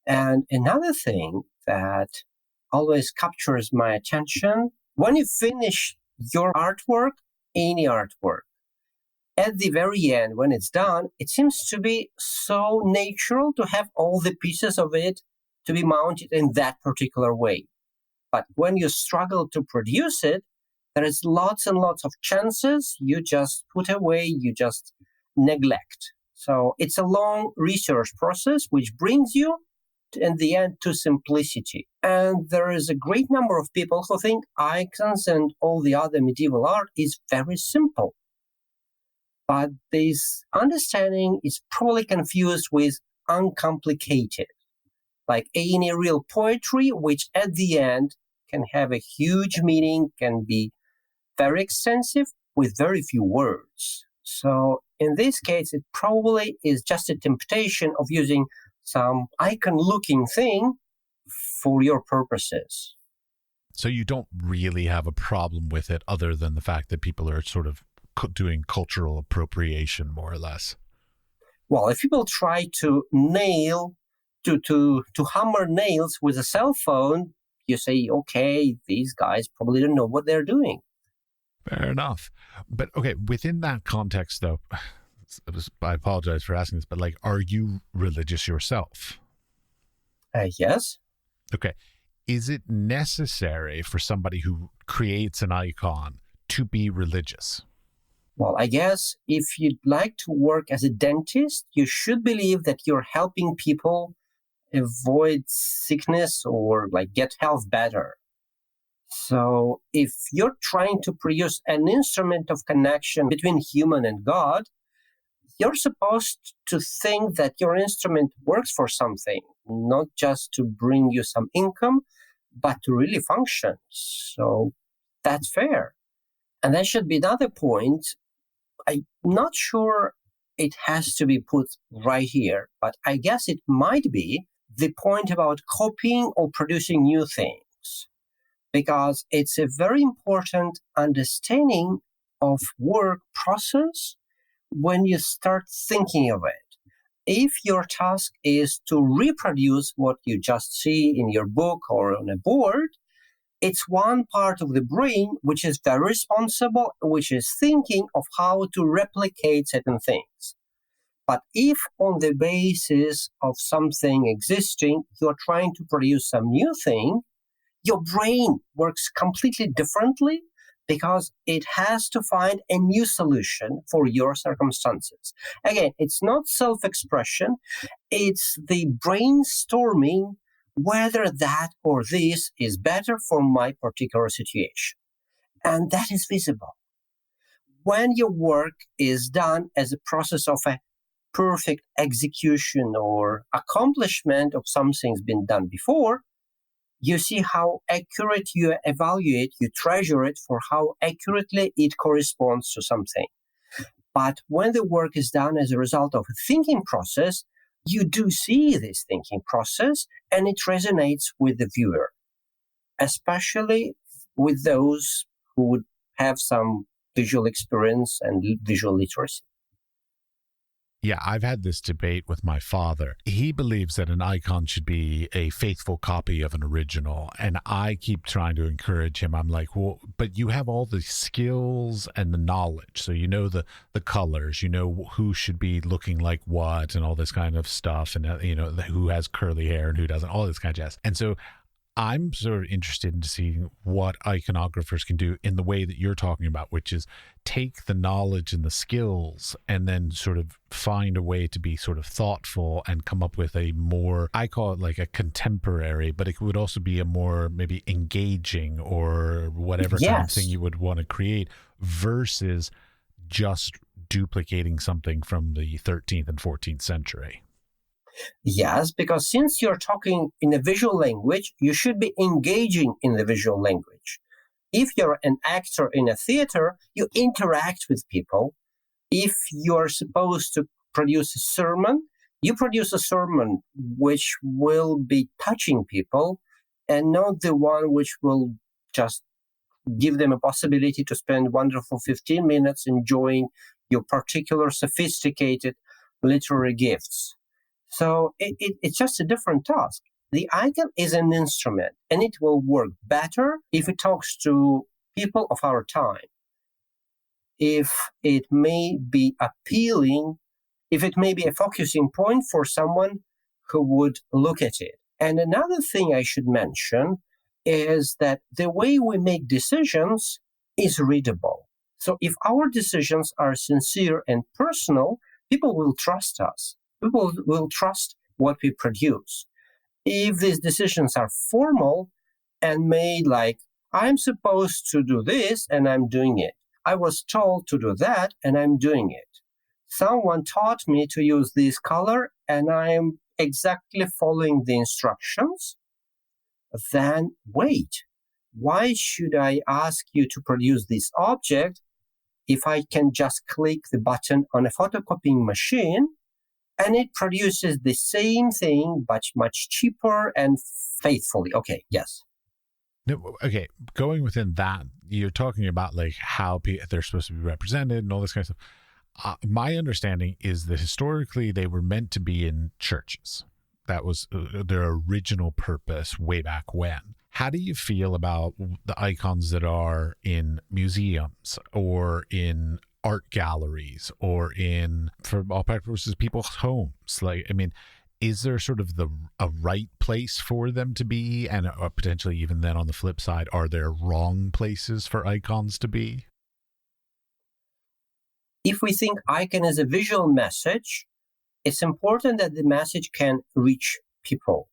And another thing that always captures my attention, when you finish your artwork, any artwork, at the very end, when it's done, it seems to be so natural to have all the pieces of it to be mounted in that particular way. But when you struggle to produce it, there is lots and lots of chances you just put away, you just neglect. So it's a long research process which brings you in the end to simplicity. And there is a great number of people who think icons and all the other medieval art is very simple. But this understanding is probably confused with uncomplicated, like any real poetry, which at the end can have a huge meaning, can be very extensive with very few words. So in this case, it probably is just a temptation of using some icon-looking thing for your purposes. So you don't really have a problem with it other than the fact that people are sort of doing cultural appropriation, more or less. Well, if people try to hammer nails with a cell phone, you say, okay, these guys probably don't know what they're doing. Fair enough. But okay, within that context, though, I apologize for asking this, but like, are you religious yourself? Yes. Okay. Is it necessary for somebody who creates an icon to be religious? Well, I guess if you'd like to work as a dentist, you should believe that you're helping people avoid sickness or like get health better. So if you're trying to produce an instrument of connection between human and God, you're supposed to think that your instrument works for something, not just to bring you some income, but to really function. So that's fair. And that should be another point. I'm not sure it has to be put right here, but I guess it might be the point about copying or producing new things, because it's a very important understanding of work process when you start thinking of it. If your task is to reproduce what you just see in your book or on a board, it's one part of the brain which is very responsible, which is thinking of how to replicate certain things. But if on the basis of something existing, you're trying to produce some new thing, your brain works completely differently because it has to find a new solution for your circumstances. Again, it's not self-expression, it's the brainstorming whether that or this is better for my particular situation. And that is visible. When your work is done as a process of a perfect execution or accomplishment of something's been done before, you see how accurate you evaluate, you treasure it for how accurately it corresponds to something. But when the work is done as a result of a thinking process, you do see this thinking process and it resonates with the viewer, especially with those who would have some visual experience and visual literacy. Yeah, I've had this debate with my father. He believes that an icon should be a faithful copy of an original. And I keep trying to encourage him. I'm like, well, but you have all the skills and the knowledge. So you know the colors, you know who should be looking like what and all this kind of stuff. And, you know, who has curly hair and who doesn't, all this kind of jazz. And so I'm sort of interested in seeing what iconographers can do in the way that you're talking about, which is take the knowledge and the skills and then sort of find a way to be sort of thoughtful and come up with a more, I call it like a contemporary, but it would also be a more maybe engaging or whatever kind of thing Yes. you would want to create versus just duplicating something from the 13th and 14th century. Yes, because since you're talking in a visual language, you should be engaging in the visual language. If you're an actor in a theater, you interact with people. If you're supposed to produce a sermon, you produce a sermon which will be touching people and not the one which will just give them a possibility to spend wonderful 15 minutes enjoying your particular sophisticated literary gifts. So it's just a different task. The icon is an instrument, and it will work better if it talks to people of our time. If it may be appealing, if it may be a focusing point for someone who would look at it. And another thing I should mention is that the way we make decisions is readable. So if our decisions are sincere and personal, people will trust us. People will trust what we produce. If these decisions are formal and made like, I'm supposed to do this and I'm doing it. I was told to do that and I'm doing it. Someone taught me to use this color and I'm exactly following the instructions. Then wait, why should I ask you to produce this object if I can just click the button on a photocopying machine and it produces the same thing, but much cheaper and faithfully? Okay, yes. No, okay, going within that, you're talking about like how they're supposed to be represented and all this kind of stuff. My understanding is that historically they were meant to be in churches. That was their original purpose way back when. How do you feel about the icons that are in museums or in art galleries or in, for all purposes, people's homes? Like, I mean, is there sort of a right place for them to be, and potentially even then on the flip side, are there wrong places for icons to be? If we think icon is a visual message, it's important that the message can reach people.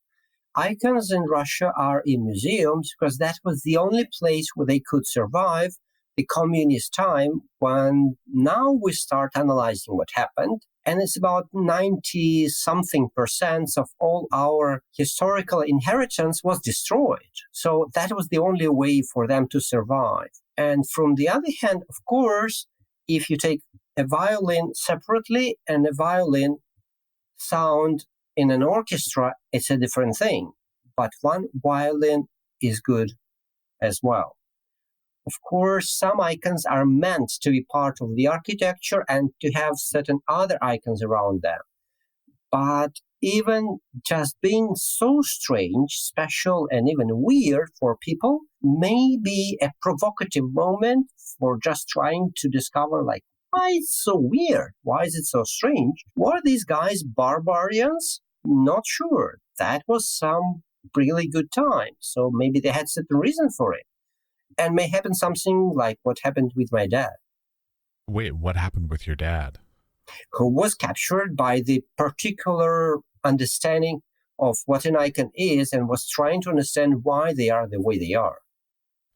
Icons in Russia are in museums because that was the only place where they could survive the communist time. When now we start analyzing what happened, and it's about 90 something percent of all our historical inheritance was destroyed. So that was the only way for them to survive. And from the other hand, of course, if you take a violin separately and a violin sound in an orchestra, it's a different thing. But one violin is good as well. Of course, some icons are meant to be part of the architecture and to have certain other icons around them. But even just being so strange, special, and even weird for people may be a provocative moment for just trying to discover, like, why it's so weird? Why is it so strange? Were these guys barbarians? Not sure. That was some really good time. So maybe they had certain reason for it. And may happen something like what happened with my dad. Wait, what happened with your dad? Who was captured by the particular understanding of what an icon is and was trying to understand why they are the way they are.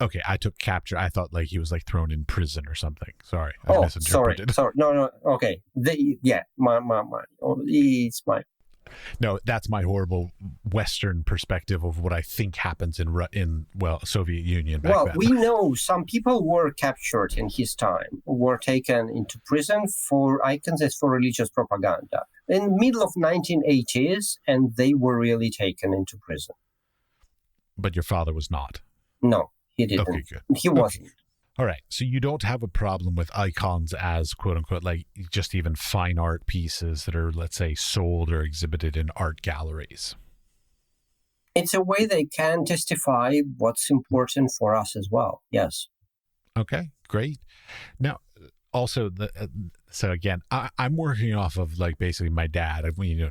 Okay, I took capture. I thought like he was like thrown in prison or something. Sorry, I Oh, misinterpreted. sorry. No. Okay. It's my. No, that's my horrible Western perspective of what I think happens in Soviet Union back then. We know some people were captured in his time, were taken into prison for icons as for religious propaganda in the middle of 1980s, and they were really taken into prison. But your father was not. No, he didn't. Okay, good. He wasn't. All right. So you don't have a problem with icons as quote unquote, like just even fine art pieces that are, let's say, sold or exhibited in art galleries. It's a way they can testify what's important for us as well. Yes. Okay, great. Now, Also, so again, I'm working off of like basically my dad.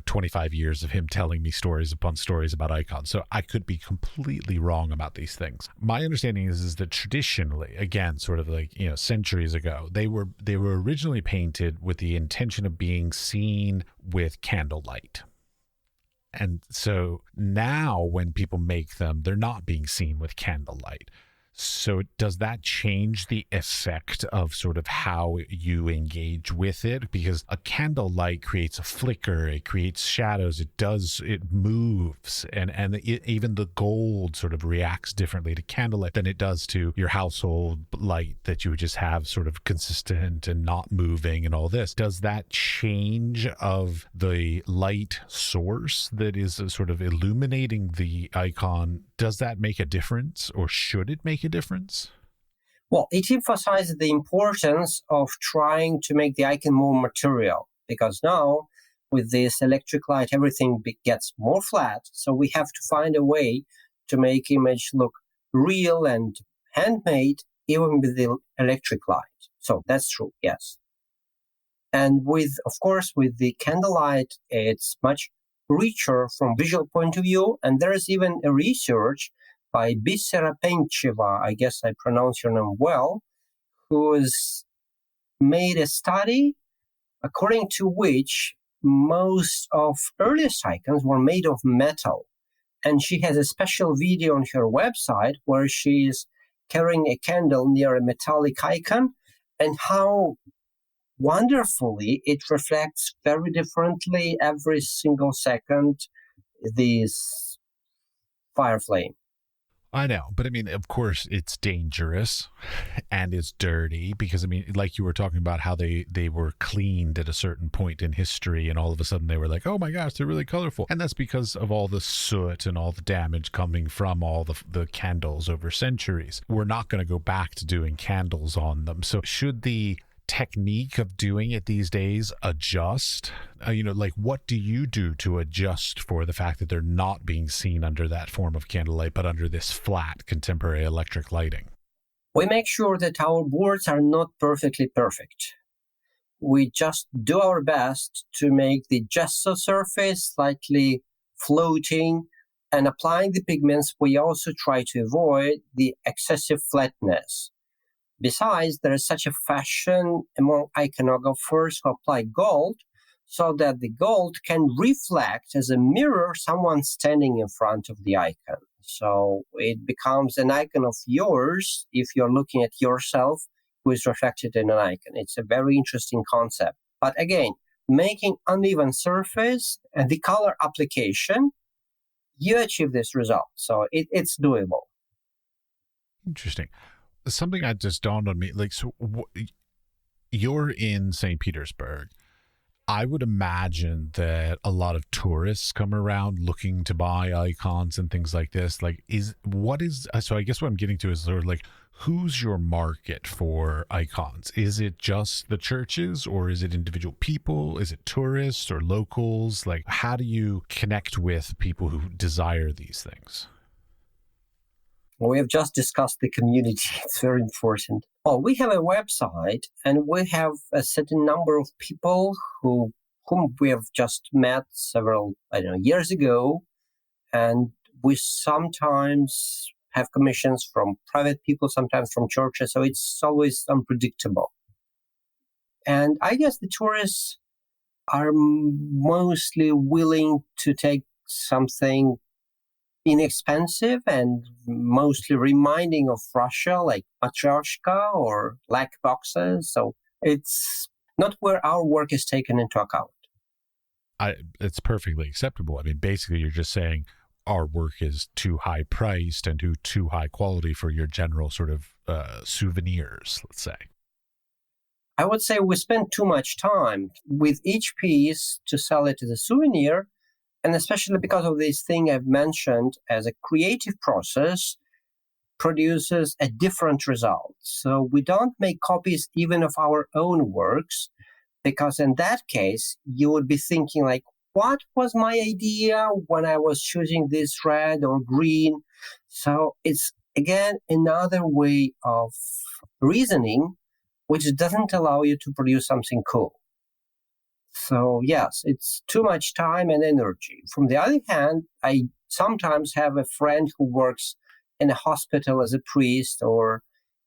25 years of him telling me stories upon stories about icons. So I could be completely wrong about these things. My understanding is that traditionally, again, sort of like centuries ago, they were originally painted with the intention of being seen with candlelight. And so now when people make them, they're not being seen with candlelight. So does that change the effect of sort of how you engage with it? Because a candlelight creates a flicker, it creates shadows, it moves, and even the gold sort of reacts differently to candlelight than it does to your household light that you would just have sort of consistent and not moving and all this. Does that change of the light source that is sort of illuminating the icon, does that make a difference, or should it make a difference? Well, it emphasizes the importance of trying to make the icon more material, because now with this electric light, everything gets more flat. So we have to find a way to make image look real and handmade, even with the electric light. So that's true, yes. And of course, with the candlelight, it's much richer from visual point of view. And there is even a research by Bisera Pencheva, I guess I pronounce your name well, who has made a study according to which most of earliest icons were made of metal. And she has a special video on her website where she's carrying a candle near a metallic icon, and how wonderfully it reflects very differently every single second this fire flame. I know, but I mean, of course, it's dangerous and it's dirty because, I mean, like you were talking about how they were cleaned at a certain point in history, and all of a sudden they were like, oh my gosh, they're really colorful. And that's because of all the soot and all the damage coming from all the candles over centuries. We're not going to go back to doing candles on them. So should the technique of doing it these days adjust? Like what do you do to adjust for the fact that they're not being seen under that form of candlelight, but under this flat contemporary electric lighting? We make sure that our boards are not perfectly perfect. We just do our best to make the gesso surface slightly floating, and applying the pigments, we also try to avoid the excessive flatness. Besides, there is such a fashion among iconographers who apply gold so that the gold can reflect as a mirror someone standing in front of the icon. So it becomes an icon of yours if you're looking at yourself who is reflected in an icon. It's a very interesting concept. But again, making uneven surface and the color application, you achieve this result. So it's doable. Interesting. Something that just dawned on me, like, so you're in St. Petersburg. I would imagine that a lot of tourists come around looking to buy icons and things like this. Like, so I guess what I'm getting to is sort of like, who's your market for icons? Is it just the churches, or is it individual people? Is it tourists or locals? Like, how do you connect with people who desire these things? We have just discussed the community. It's very important. Well, we have a website, and we have a certain number of people whom we have just met several, years ago. And we sometimes have commissions from private people, sometimes from churches. So it's always unpredictable. And I guess the tourists are mostly willing to take something inexpensive and mostly reminding of Russia, like Matryoshka or lac boxes. So it's not where our work is taken into account. It's perfectly acceptable. I mean, basically, you're just saying our work is too high priced and too high quality for your general sort of souvenirs, let's say. I would say we spend too much time with each piece to sell it as a souvenir. And especially because of this thing I've mentioned, as a creative process produces a different result. So we don't make copies even of our own works, because in that case, you would be thinking like, what was my idea when I was choosing this red or green? So it's, again, another way of reasoning which doesn't allow you to produce something cool. So yes, it's too much time and energy. From the other hand, I sometimes have a friend who works in a hospital as a priest, or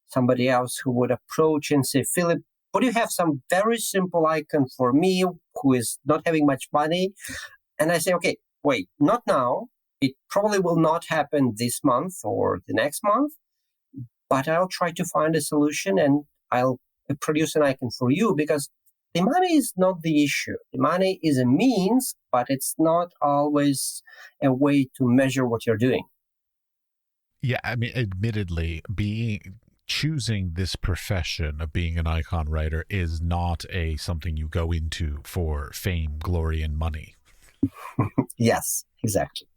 somebody else who would approach and say, Philip, would you have some very simple icon for me who is not having much money? And I say, okay, wait, not now. It probably will not happen this month or the next month, but I'll try to find a solution and I'll produce an icon for you, because the money is not the issue. The money is a means, but it's not always a way to measure what you're doing. Yeah, I mean, admittedly, choosing this profession of being an icon writer is not something you go into for fame, glory, and money. Yes, exactly.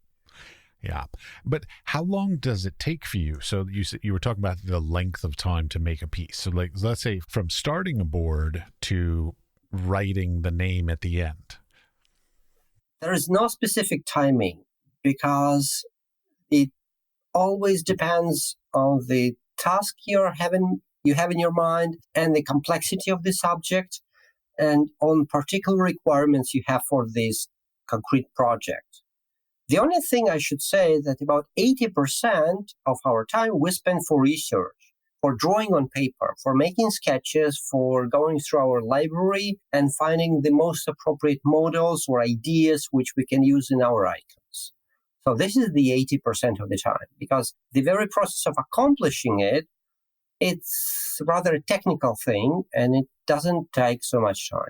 Yeah. But how long does it take for you? So you were talking about the length of time to make a piece. So like, let's say from starting a board to writing the name at the end. There is no specific timing, because it always depends on the task you have in your mind, and the complexity of the subject, and on particular requirements you have for this concrete project. The only thing I should say that about 80% of our time we spend for research, for drawing on paper, for making sketches, for going through our library and finding the most appropriate models or ideas which we can use in our icons. So this is the 80% of the time, because the very process of accomplishing it's rather a technical thing, and it doesn't take so much time.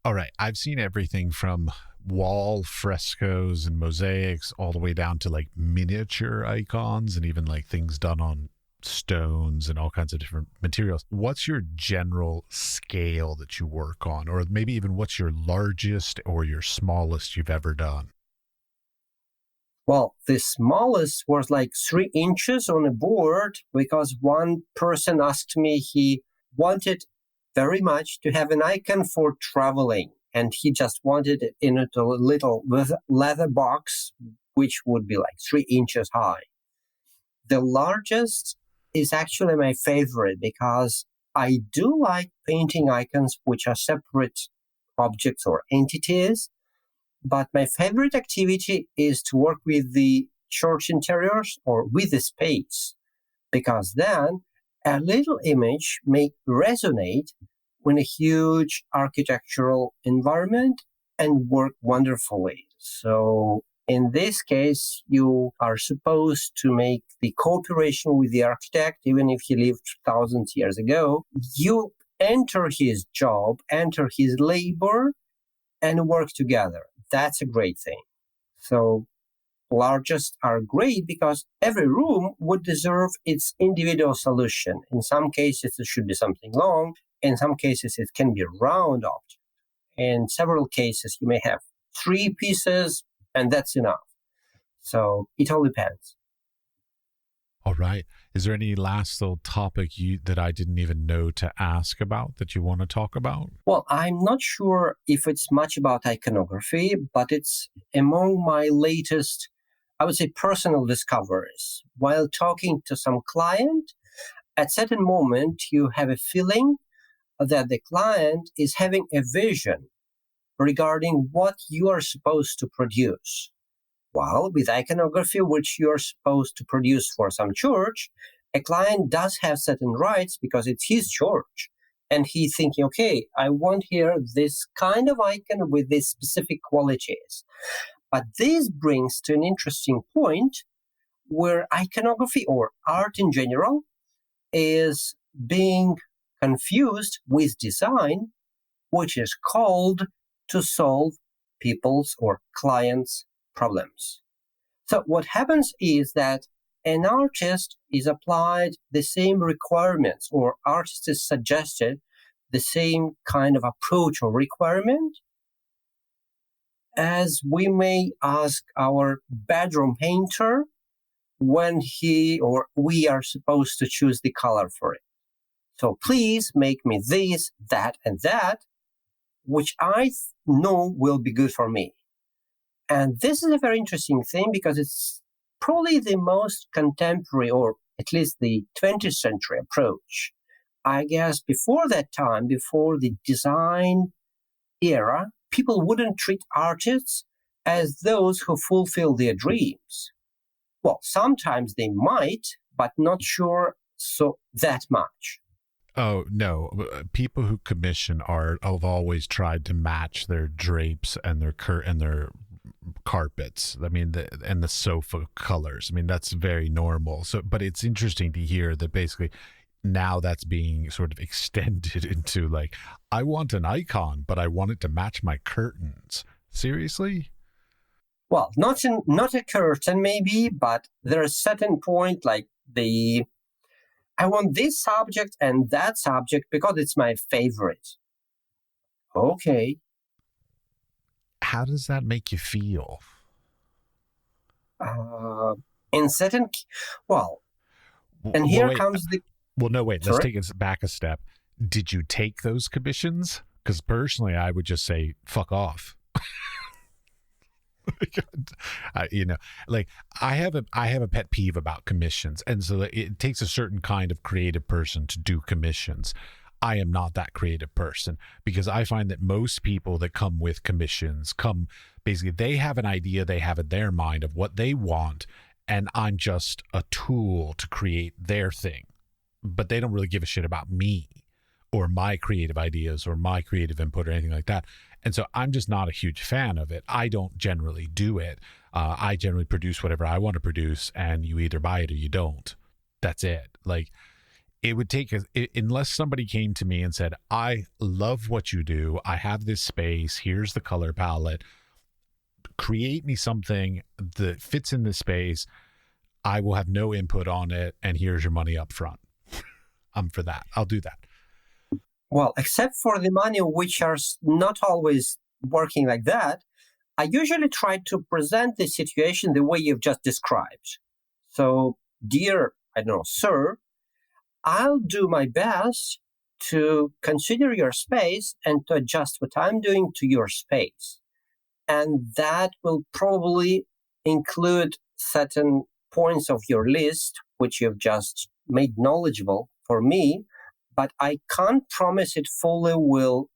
All right. I've seen everything from wall frescoes and mosaics all the way down to like miniature icons and even like things done on stones and all kinds of different materials. What's your general scale that you work on? Or maybe even what's your largest or your smallest you've ever done? Well, the smallest was like 3 inches on a board, because one person asked me, he wanted very much to have an icon for traveling, and he just wanted it in a little leather box, which would be like 3 inches high. The largest is actually my favorite, because I do like painting icons which are separate objects or entities. But my favorite activity is to work with the church interiors or with the space, because then a little image may resonate with a huge architectural environment and work wonderfully. So in this case, you are supposed to make the cooperation with the architect, even if he lived thousands of years ago. You enter his job, enter his labor, and work together. That's a great thing. So largest are great because every room would deserve its individual solution. In some cases, it should be something long. In some cases, it can be a round object. In several cases, you may have 3 pieces, and that's enough. So it all depends. All right. Is there any last little topic that I didn't even know to ask about that you want to talk about? Well, I'm not sure if it's much about iconography, but it's among my latest, I would say, personal discoveries. While talking to some client, at certain moment, you have a feeling that the client is having a vision regarding what you are supposed to produce. While with iconography, which you're supposed to produce for some church, a client does have certain rights because it's his church. And he's thinking, okay, I want here this kind of icon with these specific qualities. But this brings to an interesting point where iconography or art in general is being confused with design, which is called to solve people's or clients' problems. So what happens is that an artist is applied the same requirements, or artist is suggested the same kind of approach or requirement as we may ask our bedroom painter when he or we are supposed to choose the color for it. So please make me this, that, and that, which I know will be good for me. And this is a very interesting thing because it's probably the most contemporary, or at least the 20th century approach I guess before that time, before the design era, people wouldn't treat artists as those who fulfill their dreams. Well, sometimes they might, but not sure so that much. Oh no! People who commission art have always tried to match their drapes and their carpets. I mean, and the sofa colors. I mean, that's very normal. So, but it's interesting to hear that basically now that's being sort of extended into like, I want an icon, but I want it to match my curtains. Seriously? Well, not a curtain maybe, but there's a certain point like the I want this subject and that subject because it's my favorite. Okay. How does that make you feel? Uh, in certain, well, and Well, here wait. comes the. Well, no, wait. Let's Sorry. take it back a step. Did you take those commissions? Because personally, I would just say, fuck off. You know, like I have a pet peeve about commissions, and so it takes a certain kind of creative person to do commissions. I am not that creative person because I find that most people that come with commissions come basically they have an idea they have in their mind of what they want, and I'm just a tool to create their thing, but they don't really give a shit about me or my creative ideas or my creative input or anything like that. And so I'm just not a huge fan of it. I don't generally do it. I generally produce whatever I want to produce, and you either buy it or you don't. That's it. Like it would take unless somebody came to me and said, I love what you do. I have this space. Here's the color palette. Create me something that fits in this space. I will have no input on it. And here's your money up front. I'm for that. I'll do that. Well, except for the money, which are not always working like that, I usually try to present the situation the way you've just described. So, dear, I don't know, sir, I'll do my best to consider your space and to adjust what I'm doing to your space. And that will probably include certain points of your list, which you've just made knowledgeable for me, but I can't promise it fully will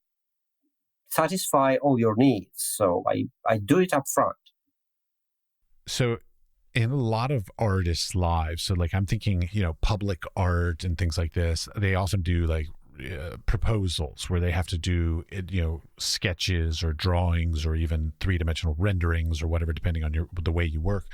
satisfy all your needs. So I do it up front. So in a lot of artists' lives, so like I'm thinking, public art and things like this, they often do like proposals where they have to do, sketches or drawings or even three-dimensional renderings or whatever, depending on the way you work.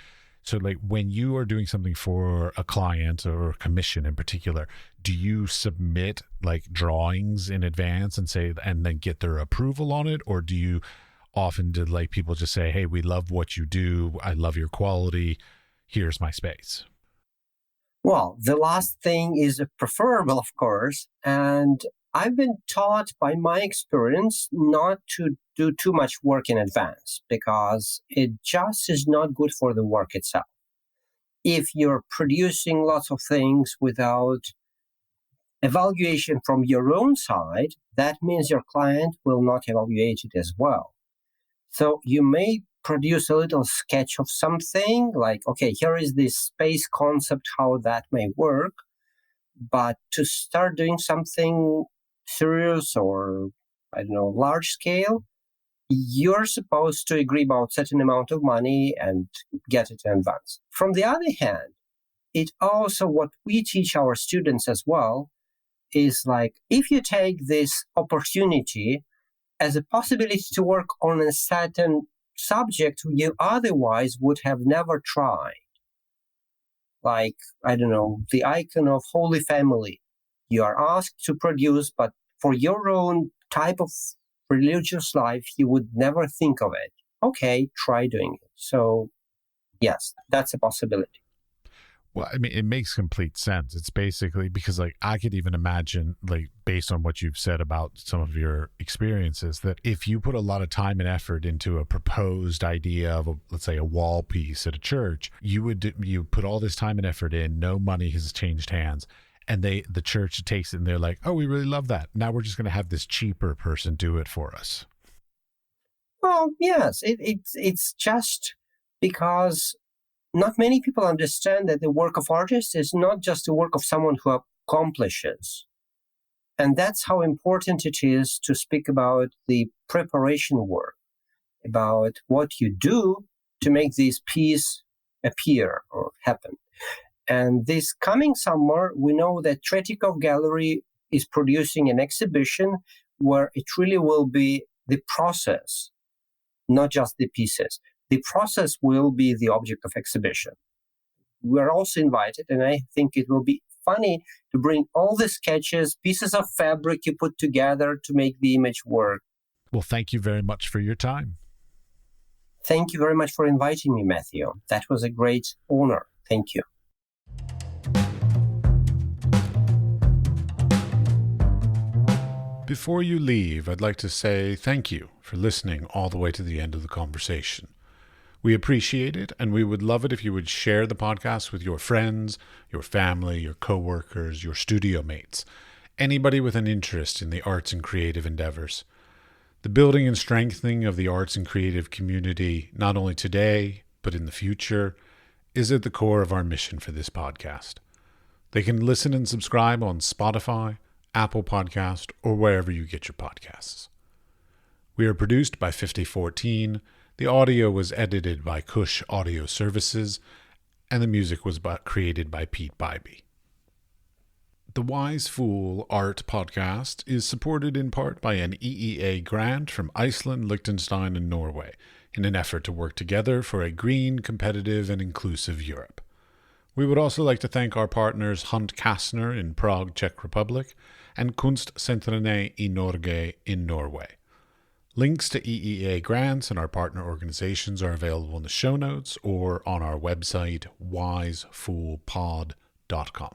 So like when you are doing something for a client or a commission in particular, do you submit like drawings in advance and then get their approval on it? Or do you often do like people just say, hey, we love what you do. I love your quality. Here's my space. Well, the last thing is preferable, of course. And I've been taught by my experience not to do too much work in advance because it just is not good for the work itself. If you're producing lots of things without evaluation from your own side, that means your client will not evaluate it as well. So you may produce a little sketch of something like, okay, here is this space concept, how that may work. But to start doing something serious or, I don't know, large scale, you're supposed to agree about certain amount of money and get it in advance. From the other hand, it also what we teach our students as well is like, if you take this opportunity as a possibility to work on a certain subject you otherwise would have never tried. Like, I don't know, the icon of Holy Family. You are asked to produce, but for your own type of religious life, you would never think of it. Okay, try doing it. So, yes, that's a possibility. Well, I mean, it makes complete sense. It's basically because, like, I could even imagine, like, based on what you've said about some of your experiences, that if you put a lot of time and effort into a proposed idea of, let's say, a wall piece at a church, you put all this time and effort in, no money has changed hands, and the church takes it and they're like, oh, we really love that. Now we're just going to have this cheaper person do it for us. Well, yes, it's just because not many people understand that the work of artists is not just the work of someone who accomplishes. And that's how important it is to speak about the preparation work, about what you do to make this piece appear or happen. And this coming summer, we know that Tretyakov Gallery is producing an exhibition where it really will be the process, not just the pieces. The process will be the object of exhibition. We're also invited, and I think it will be funny to bring all the sketches, pieces of fabric you put together to make the image work. Well, thank you very much for your time. Thank you very much for inviting me, Matthew. That was a great honor. Thank you. Before you leave, I'd like to say thank you for listening all the way to the end of the conversation. We appreciate it, and we would love it if you would share the podcast with your friends, your family, your coworkers, your studio mates, anybody with an interest in the arts and creative endeavors. The building and strengthening of the arts and creative community, not only today, but in the future, is at the core of our mission for this podcast. They can listen and subscribe on Spotify, Apple Podcast, or wherever you get your podcasts. We are produced by 5014. The audio was edited by CushAudio Services, and the music was created by Pete Bybee. The Wise Fool Art Podcast is supported in part by an EEA grant from Iceland, Liechtenstein, and Norway in an effort to work together for a green, competitive, and inclusive Europe. We would also like to thank our partners Hunt Kastner in Prague, Czech Republic, and Kunstsentrene i Norge in Norway. Links to EEA grants and our partner organizations are available in the show notes or on our website, wisefoolpod.com.